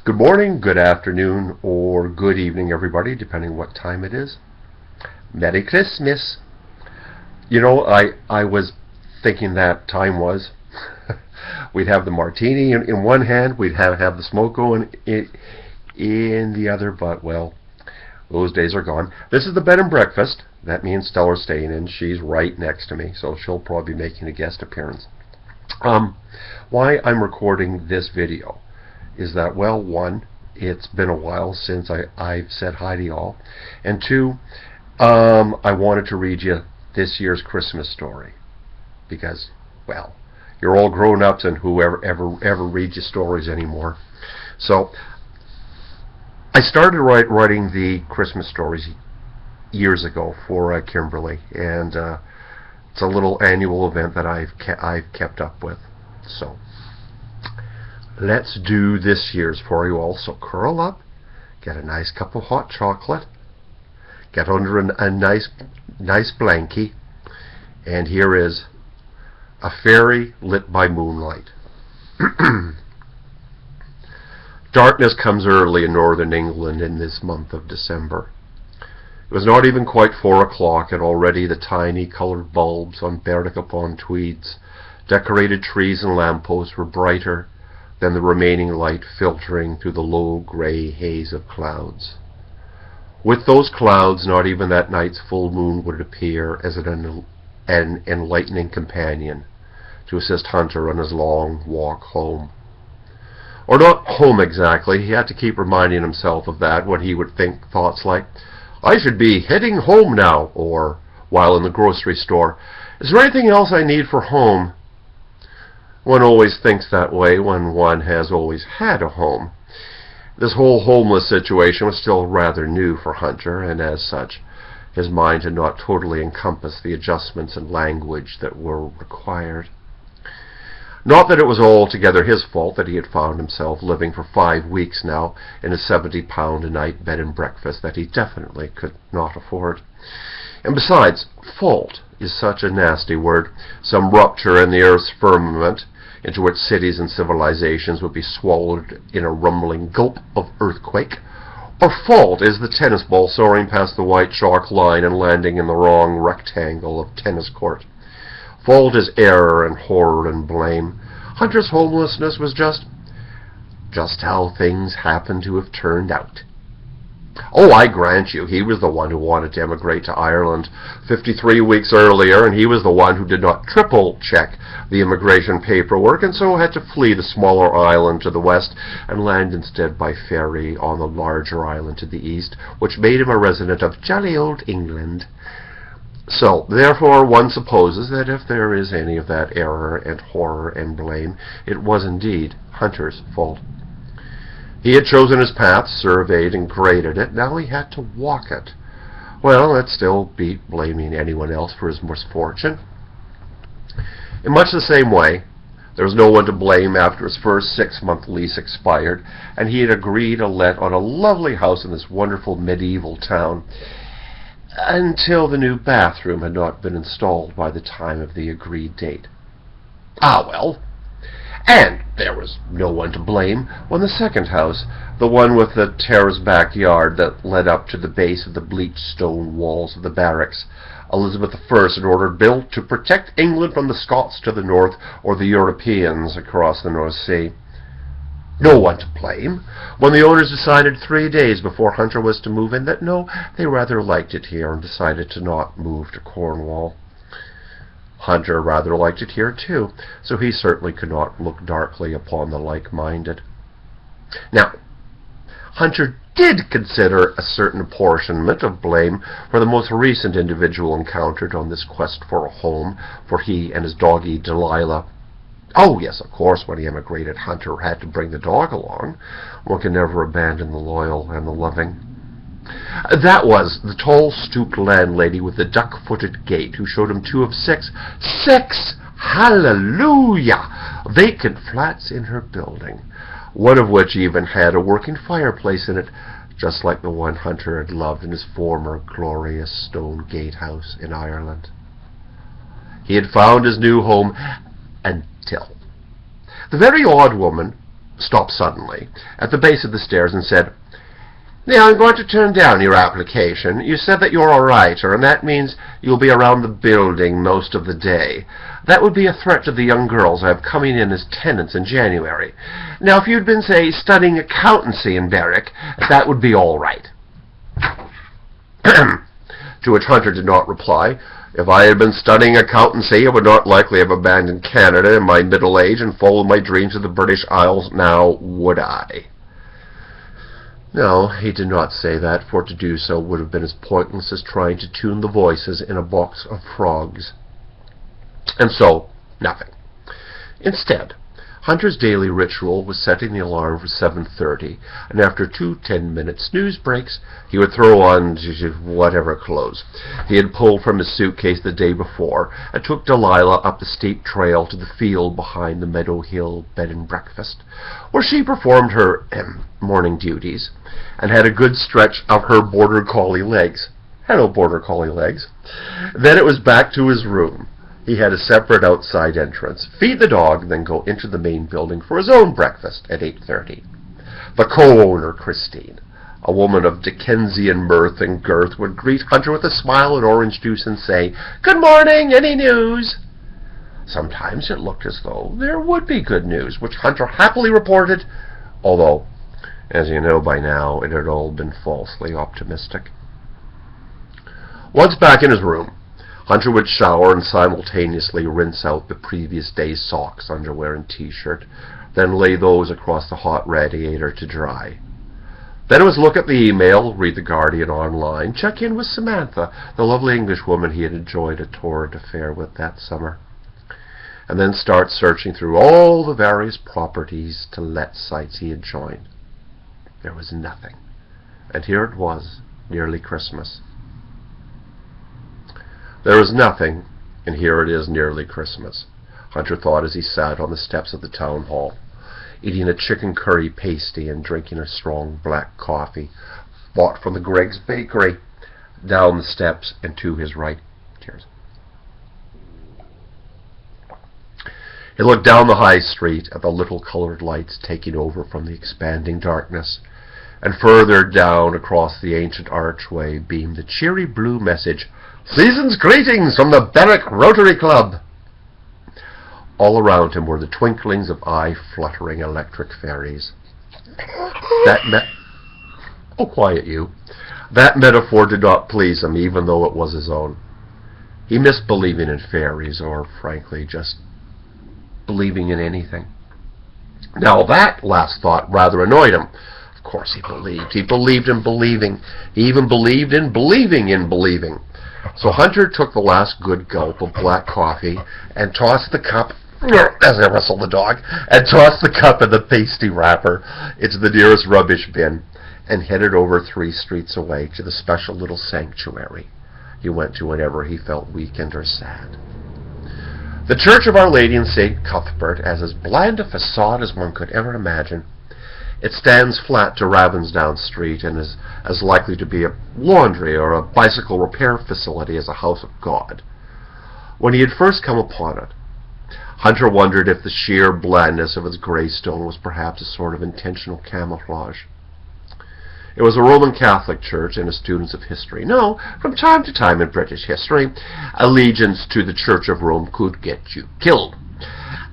Good morning, good afternoon, or good evening, everybody, depending what time it is. Merry Christmas. You know, I was thinking that time was. We'd have the martini in one hand, we'd have the smoke going in the other, but, well, those days are gone. This is the bed and breakfast. That means Stella's staying in. She's right next to me, so she'll probably be making a guest appearance. Why I'm recording this video is that, well, one, it's been a while since I've said hi to y'all, and two, I wanted to read you this year's Christmas story, because, well, you're all grown-ups and whoever ever reads you stories anymore. So I started writing the Christmas stories years ago for Kimberly, and it's a little annual event that I've kept up with. So let's do this year's for you all. So curl up, get a nice cup of hot chocolate, get under a nice blankie, and here is A Fairy Lit by Moonlight. Darkness comes early in northern England in this month of December. It was not even quite 4 o'clock, and already the tiny coloured bulbs on Berwick-upon-Tweed's decorated trees and lampposts were brighter than the remaining light filtering through the low grey haze of clouds. With those clouds, not even that night's full moon would appear as an enlightening companion to assist Hunter on his long walk home. Or not home exactly. He had to keep reminding himself of that when he would think thoughts like, "I should be heading home now," or, while in the grocery store, "Is there anything else I need for home?" One always thinks that way when one has always had a home. This whole homeless situation was still rather new for Hunter, and as such, his mind had not totally encompassed the adjustments in language that were required. Not that it was altogether his fault that he had found himself living for 5 weeks now in a £70-a-night bed and breakfast that he definitely could not afford. And besides, fault is such a nasty word. Some rupture in the earth's firmament, into which cities and civilizations would be swallowed in a rumbling gulp of earthquake. Or fault is the tennis ball soaring past the white chalk line and landing in the wrong rectangle of tennis court. Fault is error and horror and blame. Hunter's homelessness was just how things happened to have turned out. Oh, I grant you, he was the one who wanted to emigrate to Ireland 53 weeks earlier, and he was the one who did not triple-check the immigration paperwork, and so had to flee the smaller island to the west and land instead by ferry on the larger island to the east, which made him a resident of jolly old England. So, therefore, one supposes that if there is any of that error and horror and blame, it was indeed Hunter's fault. He had chosen his path, surveyed and graded it. Now he had to walk it. Well, let's still be blaming anyone else for his misfortune. In much the same way, there was no one to blame after his first 6-month lease expired, and he had agreed to let on a lovely house in this wonderful medieval town, until the new bathroom had not been installed by the time of the agreed date. Ah, well. And there was no one to blame when the second house, the one with the terraced backyard that led up to the base of the bleached stone walls of the barracks, Elizabeth I had ordered built to protect England from the Scots to the north or the Europeans across the North Sea. No one to blame when the owners decided 3 days before Hunter was to move in that no, they rather liked it here and decided to not move to Cornwall. Hunter rather liked it here too, so he certainly could not look darkly upon the like-minded. Now, Hunter did consider a certain apportionment of blame for the most recent individual encountered on this quest for a home for he and his doggie Delilah. Oh, yes, of course, when he emigrated, Hunter had to bring the dog along. One can never abandon the loyal and the loving. That was the tall, stooped landlady with the duck-footed gait who showed him 2 of 6 hallelujah, vacant flats in her building, one of which even had a working fireplace in it, just like the one Hunter had loved in his former glorious stone gatehouse in Ireland. He had found his new home until the very odd woman stopped suddenly at the base of the stairs and said, "Now I'm going to turn down your application. You said that you're a writer, and that means you'll be around the building most of the day. That would be a threat to the young girls I have coming in as tenants in January. Now, if you'd been, say, studying accountancy in Berwick, that would be all right." To which Hunter did not reply. "If I had been studying accountancy, I would not likely have abandoned Canada in my middle age and followed my dreams of the British Isles now, would I?" No, he did not say that, for to do so would have been as pointless as trying to tune the voices in a box of frogs. And so, nothing. Instead, Hunter's daily ritual was setting the alarm for 7:30, and after 2 10-minute snooze breaks, he would throw on whatever clothes he had pulled from his suitcase the day before, and took Delilah up the steep trail to the field behind the Meadow Hill bed and breakfast, where she performed her morning duties, and had a good stretch of her border collie legs. Hello, border collie legs. Then it was back to his room. He had a separate outside entrance, feed the dog, then go into the main building for his own breakfast at 8:30. The co-owner, Christine, a woman of Dickensian mirth and girth, would greet Hunter with a smile and orange juice and say, "Good morning, any news?" Sometimes it looked as though there would be good news, which Hunter happily reported, although, as you know by now, it had all been falsely optimistic. Once back in his room, Hunter would shower and simultaneously rinse out the previous day's socks, underwear, and t-shirt, then lay those across the hot radiator to dry. Then it was look at the email, read The Guardian online, check in with Samantha, the lovely Englishwoman he had enjoyed a torrid affair with that summer, and then start searching through all the various properties to let sites he had joined. There was nothing, and here it was, nearly Christmas. There was nothing, and here it is nearly Christmas, Hunter thought as he sat on the steps of the town hall, eating a chicken curry pasty and drinking a strong black coffee bought from the Greg's Bakery, down the steps and to his right. Cheers. He looked down the high street at the little coloured lights taking over from the expanding darkness, and further down across the ancient archway beamed the cheery blue message, "Season's greetings from the Berwick Rotary Club." All around him were the twinklings of eye-fluttering electric fairies. Oh, quiet you. That metaphor did not please him, even though it was his own. He missed believing in fairies, or, frankly, just believing in anything. Now, that last thought rather annoyed him. Of course he believed. He believed in believing. He even believed in believing in believing. So Hunter took the last good gulp of black coffee and tossed the cup, as I whistled the dog, and tossed the cup and the pasty wrapper into the nearest rubbish bin, and headed over 3 streets away to the special little sanctuary he went to whenever he felt weakened or sad. The Church of Our Lady in St. Cuthbert, as bland a facade as one could ever imagine. It stands flat to Ravensdown Street and is as likely to be a laundry or a bicycle repair facility as a house of God. When he had first come upon it, Hunter wondered if the sheer blandness of its grey stone was perhaps a sort of intentional camouflage. It was a Roman Catholic church, and as students of history know, from time to time in British history, allegiance to the Church of Rome could get you killed.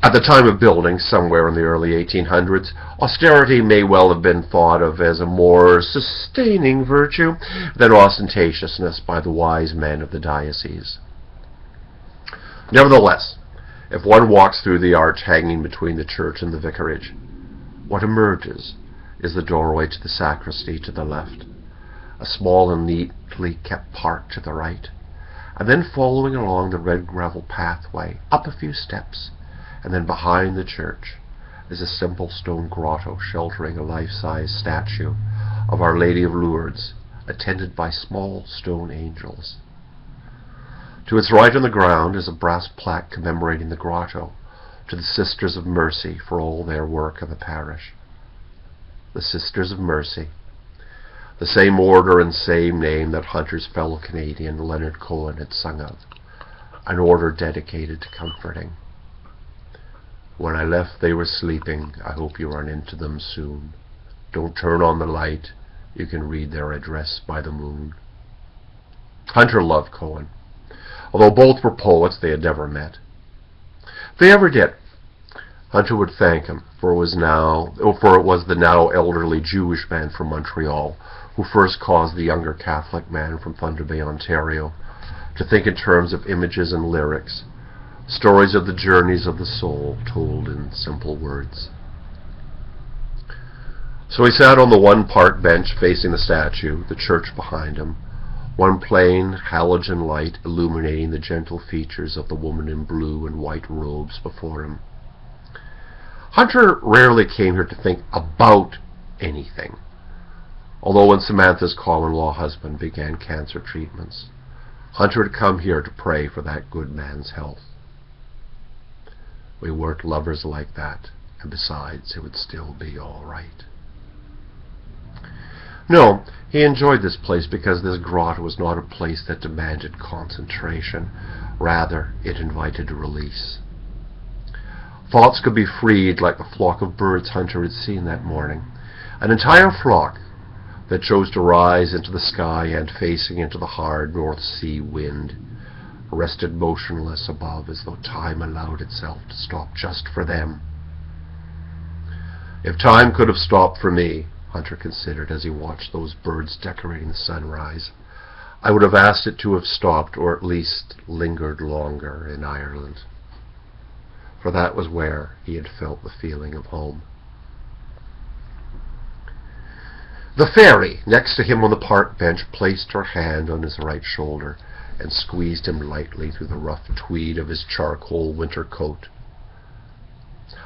At the time of building, somewhere in the early 1800s, austerity may well have been thought of as a more sustaining virtue than ostentatiousness by the wise men of the diocese. Nevertheless, if one walks through the arch hanging between the church and the vicarage, what emerges is the doorway to the sacristy to the left, a small and neatly kept park to the right, and then following along the red gravel pathway up a few steps, and then behind the church is a simple stone grotto sheltering a life-size statue of Our Lady of Lourdes, attended by small stone angels. To its right on the ground is a brass plaque commemorating the grotto to the Sisters of Mercy for all their work in the parish. The Sisters of Mercy, the same order and same name that Hunter's fellow Canadian Leonard Cohen had sung of, an order dedicated to comforting. When I left they were sleeping. I hope you run into them soon. Don't turn on the light. You can read their address by the moon. Hunter loved Cohen. Although both were poets, they had never met. If they ever did, Hunter would thank him, for it was the now elderly Jewish man from Montreal who first caused the younger Catholic man from Thunder Bay, Ontario, to think in terms of images and lyrics, stories of the journeys of the soul told in simple words. So he sat on the one park bench facing the statue, the church behind him, one plain halogen light illuminating the gentle features of the woman in blue and white robes before him. Hunter rarely came here to think about anything, although when Samantha's common-law husband began cancer treatments, Hunter had come here to pray for that good man's health. We weren't lovers like that, and besides, it would still be all right. No, he enjoyed this place because this grotto was not a place that demanded concentration. Rather, it invited release. Thoughts could be freed like the flock of birds Hunter had seen that morning. An entire flock that chose to rise into the sky and, facing into the hard North Sea wind, rested motionless above as though time allowed itself to stop just for them. If time could have stopped for me, Hunter considered as he watched those birds decorating the sunrise, I would have asked it to have stopped, or at least lingered longer in Ireland. For that was where he had felt the feeling of home. The Faery, next to him on the park bench, placed her hand on his right shoulder and squeezed him lightly through the rough tweed of his charcoal winter coat.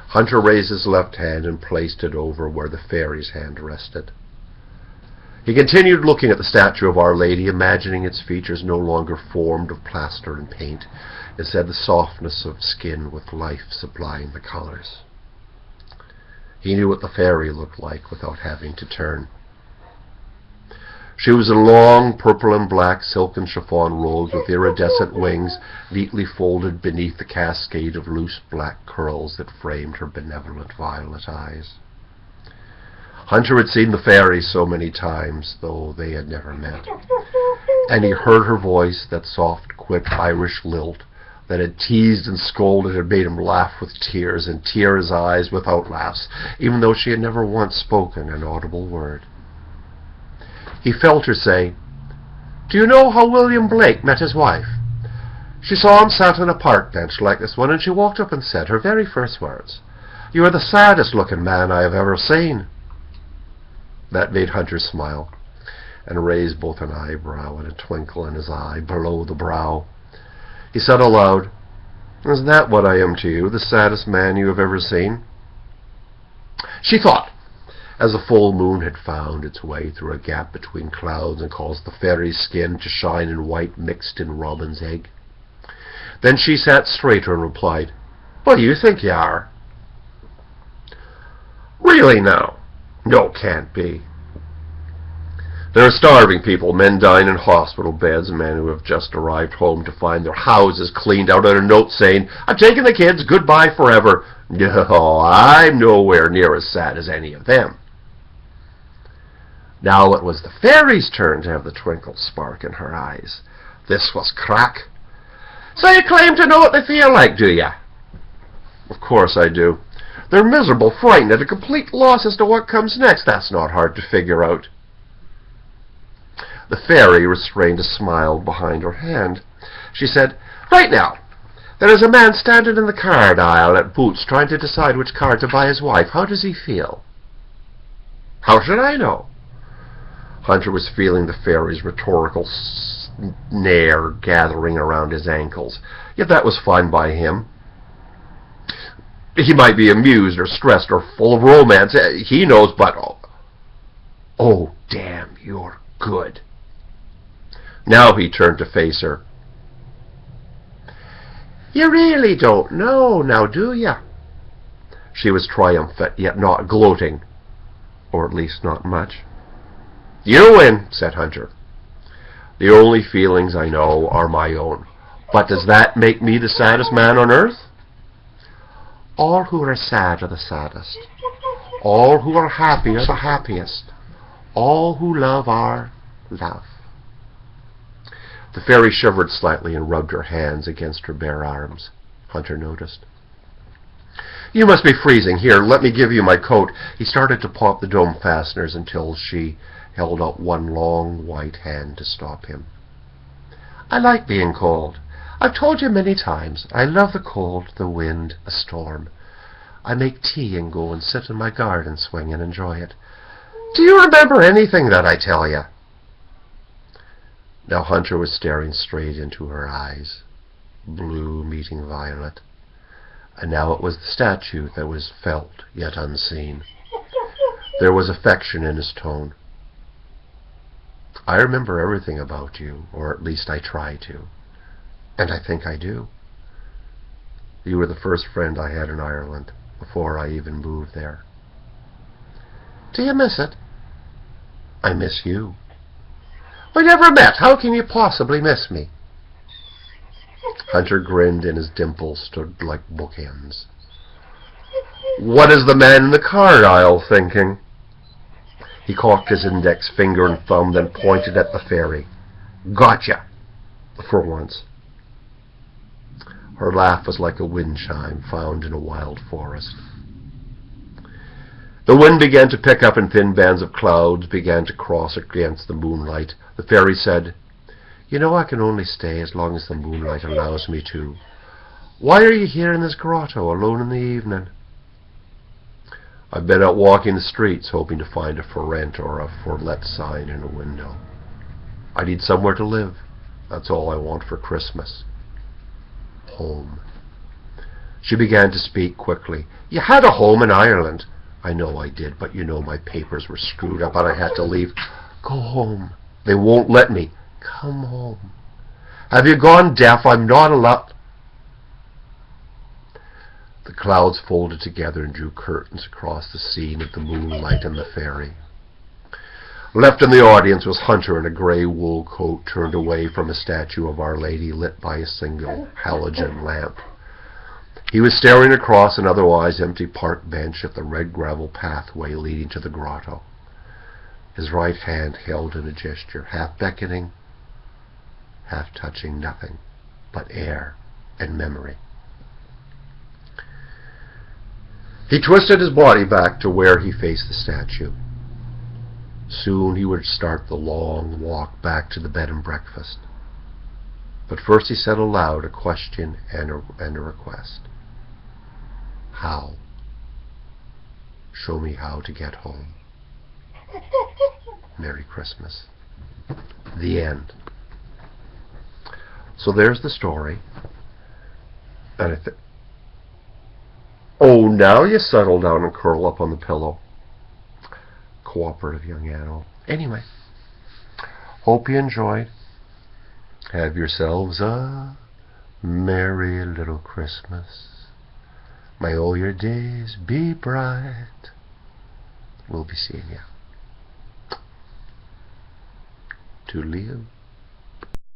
Hunter raised his left hand and placed it over where the Faery's hand rested. He continued looking at the statue of Our Lady, imagining its features no longer formed of plaster and paint, instead the softness of skin with life supplying the colors. He knew what the Faery looked like without having to turn. She was in long purple and black silken chiffon robes with iridescent wings neatly folded beneath the cascade of loose black curls that framed her benevolent violet eyes. Hunter had seen the Faery so many times, though they had never met, and he heard her voice, that soft, quick Irish lilt that had teased and scolded and made him laugh with tears and tear his eyes without laughs, even though she had never once spoken an audible word. He felt her say, "Do you know how William Blake met his wife? She saw him sat on a park bench like this one, and she walked up and said her very first words, 'You are the saddest-looking man I have ever seen.'" That made Hunter smile, and raise both an eyebrow and a twinkle in his eye below the brow. He said aloud, "Is that what I am to you, the saddest man you have ever seen?" She thought, as the full moon had found its way through a gap between clouds and caused the Faery's skin to shine in white mixed in robin's egg. Then she sat straighter and replied, "What do you think you are?" "Really now? No, can't be. There are starving people, men dying in hospital beds, men who have just arrived home to find their houses cleaned out and a note saying, 'I'm taking the kids, goodbye forever.' No, I'm nowhere near as sad as any of them." Now it was the Faery's turn to have the twinkle spark in her eyes. This was crack. "So you claim to know what they feel like, do you?" "Of course I do. They're miserable, frightened, at a complete loss as to what comes next. That's not hard to figure out." The Faery restrained a smile behind her hand. She said, "Right now, there is a man standing in the card aisle at Boots trying to decide which card to buy his wife. How does he feel?" "How should I know?" Hunter was feeling the Faery's rhetorical snare gathering around his ankles, yet that was fine by him. He might be amused or stressed or full of romance. He knows, but... Oh, damn, you're good. Now he turned to face her. "You really don't know, now do you?" She was triumphant, yet not gloating, or at least not much. "You win," said Hunter. "The only feelings I know are my own. But does that make me the saddest man on earth?" All who are sad are the saddest. All who are happy are the happiest. All who love are love. The fairy shivered slightly and rubbed her hands against her bare arms. Hunter noticed. You must be freezing. Here, let me give you my coat. He started to pop the dome fasteners until she held out one long white hand to stop him. I like being cold. I've told you many times. I love the cold, the wind, a storm. I make tea and go and sit in my garden swing and enjoy it. Do you remember anything that I tell you? Now Hunter was staring straight into her eyes, blue meeting violet, and now it was the statue that was felt yet unseen. There was affection in his tone. I remember everything about you, or at least I try to, and I think I do. You were the first friend I had in Ireland, before I even moved there. Do you miss it? I miss you. We never met. How can you possibly miss me? Hunter grinned and his dimples stood like bookends. What is the man in the card aisle thinking? He cocked his index finger and thumb, then pointed at the fairy. Gotcha! For once. Her laugh was like a wind chime found in a wild forest. The wind began to pick up and thin bands of clouds began to cross against the moonlight. The fairy said, You know I can only stay as long as the moonlight allows me to. Why are you here in this grotto alone in the evening? I've been out walking the streets hoping to find a for rent or a for let sign in a window. I need somewhere to live. That's all I want for Christmas. Home. She began to speak quickly. You had a home in Ireland. I know I did, but you know my papers were screwed up and I had to leave. Go home. They won't let me. Come home. Have you gone deaf? I'm not allowed. The clouds folded together and drew curtains across the scene of the moonlight and the fairy. Left in the audience was Hunter in a grey wool coat turned away from a statue of Our Lady lit by a single halogen lamp. He was staring across an otherwise empty park bench at the red gravel pathway leading to the grotto. His right hand held in a gesture, half beckoning, half touching nothing but air and memory. He twisted his body back to where he faced the statue. Soon he would start the long walk back to the bed and breakfast. But first he said aloud a question and a request. How? Show me how to get home. Merry Christmas. The end. So there's the story. And oh, now you settle down and curl up on the pillow. Cooperative young animal. Anyway, hope you enjoyed. Have yourselves a merry little Christmas. May all your days be bright. We'll be seeing you. To live.